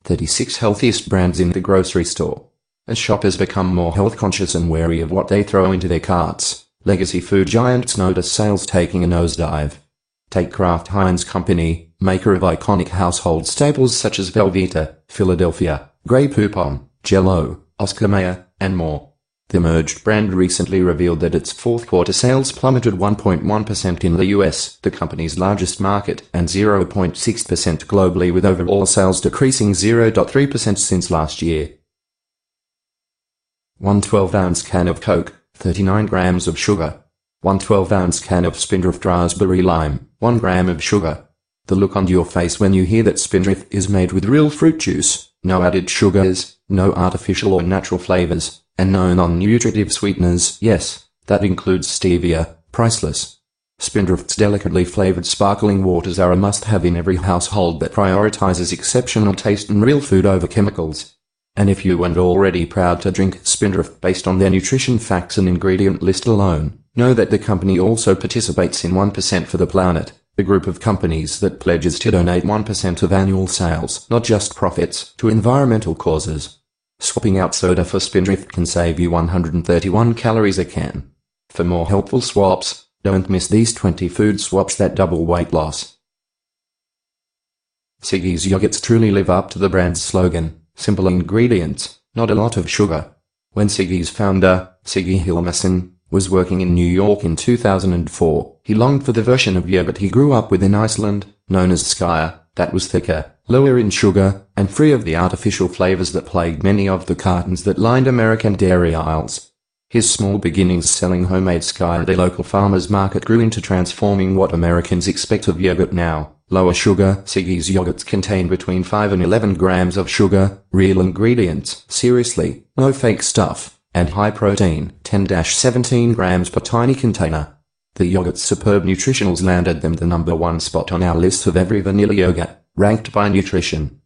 36 healthiest brands in the grocery store. As shoppers become more health conscious and wary of what they throw into their carts, legacy food giants notice sales taking a nosedive. Take Kraft Heinz Company, maker of iconic household staples such as Velveeta, Philadelphia, Grey Poupon, Jell-O, Oscar Mayer, and more. The merged brand recently revealed that its fourth quarter sales plummeted 1.1% in the US, the company's largest market, and 0.6% globally, with overall sales decreasing 0.3% since last year. 1 12-ounce can of Coke, 39 grams of sugar. 1 12-ounce can of Spindrift Raspberry Lime, 1 gram of sugar. The look on your face when you hear that Spindrift is made with real fruit juice, no added sugars, no artificial or natural flavors, and no non-nutritive sweeteners. Yes, that includes stevia, priceless. Spindrift's delicately flavored sparkling waters are a must-have in every household that prioritizes exceptional taste and real food over chemicals. And if you weren't already proud to drink Spindrift based on their nutrition facts and ingredient list alone, know that the company also participates in 1% for the Planet, the group of companies that pledges to donate 1% of annual sales, not just profits, to environmental causes. Swapping out soda for Spindrift can save you 131 calories a can. For more helpful swaps, don't miss these 20 food swaps that double weight loss. Siggi's yogurts truly live up to the brand's slogan, simple ingredients, not a lot of sugar. When Siggi's founder, Siggi Hilmarsson, was working in New York in 2004, he longed for the version of yogurt he grew up with in Iceland, known as Skyer, that was thicker, lower in sugar, and free of the artificial flavors that plagued many of the cartons that lined American dairy aisles. His small beginnings selling homemade Skyer at a local farmer's market grew into transforming what Americans expect of yogurt now. Lower sugar. Siggi's yogurts contain between 5 and 11 grams of sugar, real ingredients, seriously, no fake stuff, and high protein, 10-17 grams per tiny container. The yogurt's superb nutritionals landed them the #1 spot on our list of every vanilla yogurt, ranked by nutrition.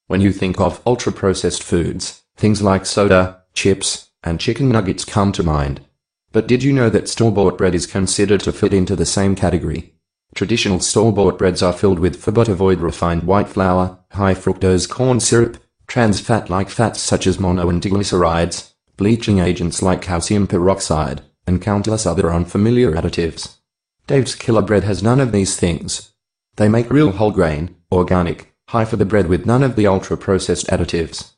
When you think of ultra-processed foods, things like soda, chips, and chicken nuggets come to mind. But did you know that store-bought bread is considered to fit into the same category? Traditional store-bought breads are filled with but avoid refined white flour, high-fructose corn syrup, trans fat like fats such as mono and diglycerides, bleaching agents like calcium peroxide, and countless other unfamiliar additives. Dave's Killer Bread has none of these things. They make real whole grain, organic, high-fiber bread with none of the ultra-processed additives.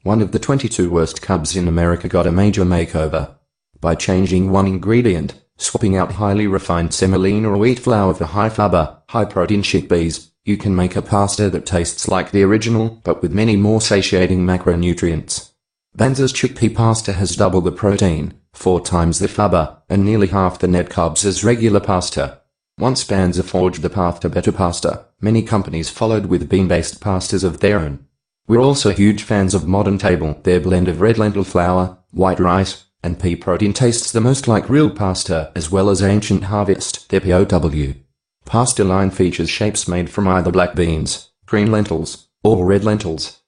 One of the 22 worst carbs in America got a major makeover. By changing one ingredient, swapping out highly refined semolina or wheat flour for high-fiber, high-protein chickpeas, you can make a pasta that tastes like the original, but with many more satiating macronutrients. Banzer's chickpea pasta has double the protein, 4 times the fiber, and nearly half the net carbs as regular pasta. Once Banzer forged the path to better pasta, many companies followed with bean-based pastas of their own. We're also huge fans of Modern Table. Their blend of red lentil flour, white rice, and pea protein tastes the most like real pasta, as well as Ancient Harvest. Their POW pasta line features shapes made from either black beans, green lentils, or red lentils.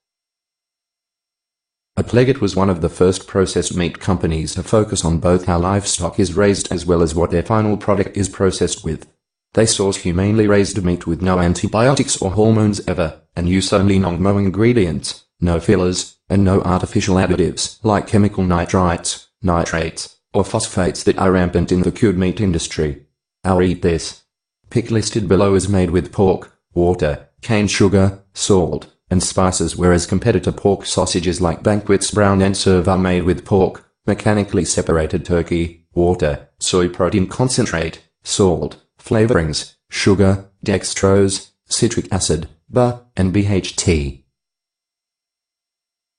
It was one of the first processed meat companies to focus on both how livestock is raised as well as what their final product is processed with. They source humanely raised meat with no antibiotics or hormones ever, and use only non-GMO ingredients, no fillers, and no artificial additives like chemical nitrites, nitrates, or phosphates that are rampant in the cured meat industry. Our Eat This pick listed below is made with pork, water, cane sugar, salt, and spices, whereas competitor pork sausages like Banquet's Brown and Serve are made with pork, mechanically separated turkey, water, soy protein concentrate, salt, flavorings, sugar, dextrose, citric acid, and BHT.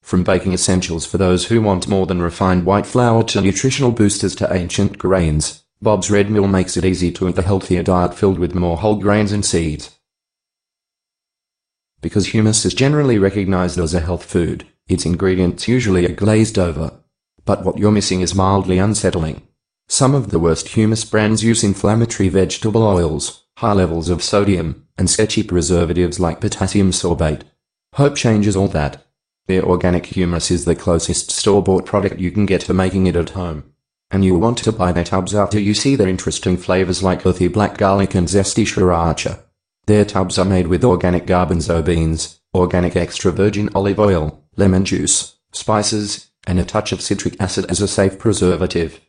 From baking essentials for those who want more than refined white flour to nutritional boosters to ancient grains, Bob's Red Mill makes it easy to eat a healthier diet filled with more whole grains and seeds. Because hummus is generally recognized as a health food, its ingredients usually are glazed over. But what you're missing is mildly unsettling. Some of the worst hummus brands use inflammatory vegetable oils, high levels of sodium, and sketchy preservatives like potassium sorbate. Hope changes all that. Their organic hummus is the closest store-bought product you can get to making it at home. And you'll want to buy their tubs after you see their interesting flavors like earthy black garlic and zesty sriracha. Their tubs are made with organic garbanzo beans, organic extra virgin olive oil, lemon juice, spices, and a touch of citric acid as a safe preservative.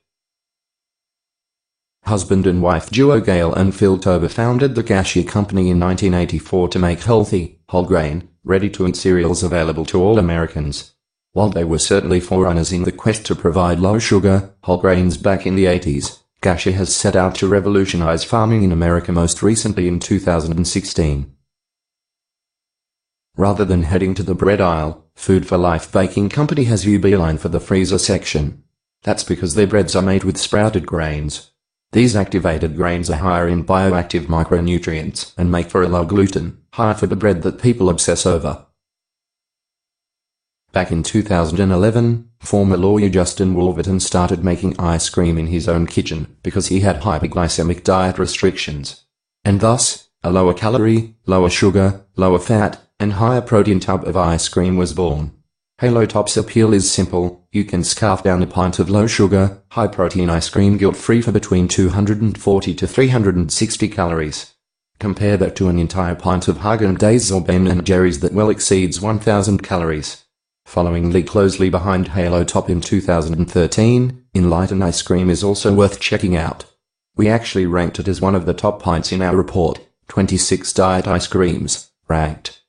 Husband and wife duo Gail and Phil Tober founded the Gashi Company in 1984 to make healthy, whole-grain, ready-to-eat cereals available to all Americans. While they were certainly forerunners in the quest to provide low-sugar, whole grains back in the 80s, Gashi has set out to revolutionize farming in America most recently in 2016. Rather than heading to the bread aisle, Food for Life Baking Company has you beeline for the freezer section. That's because their breads are made with sprouted grains. These activated grains are higher in bioactive micronutrients and make for a low-gluten, high-fiber bread that people obsess over. Back in 2011, former lawyer Justin Wolverton started making ice cream in his own kitchen because he had hypoglycemic diet restrictions. And thus, a lower calorie, lower sugar, lower fat, and higher protein tub of ice cream was born. Halo Top's appeal is simple: you can scarf down a pint of low-sugar, high-protein ice cream guilt-free for between 240 to 360 calories. Compare that to an entire pint of Haagen-Dazs or Ben & Jerry's that well exceeds 1,000 calories. Following closely behind Halo Top in 2013, Enlighten ice cream is also worth checking out. We actually ranked it as one of the top pints in our report, 26 Diet Ice Creams, Ranked.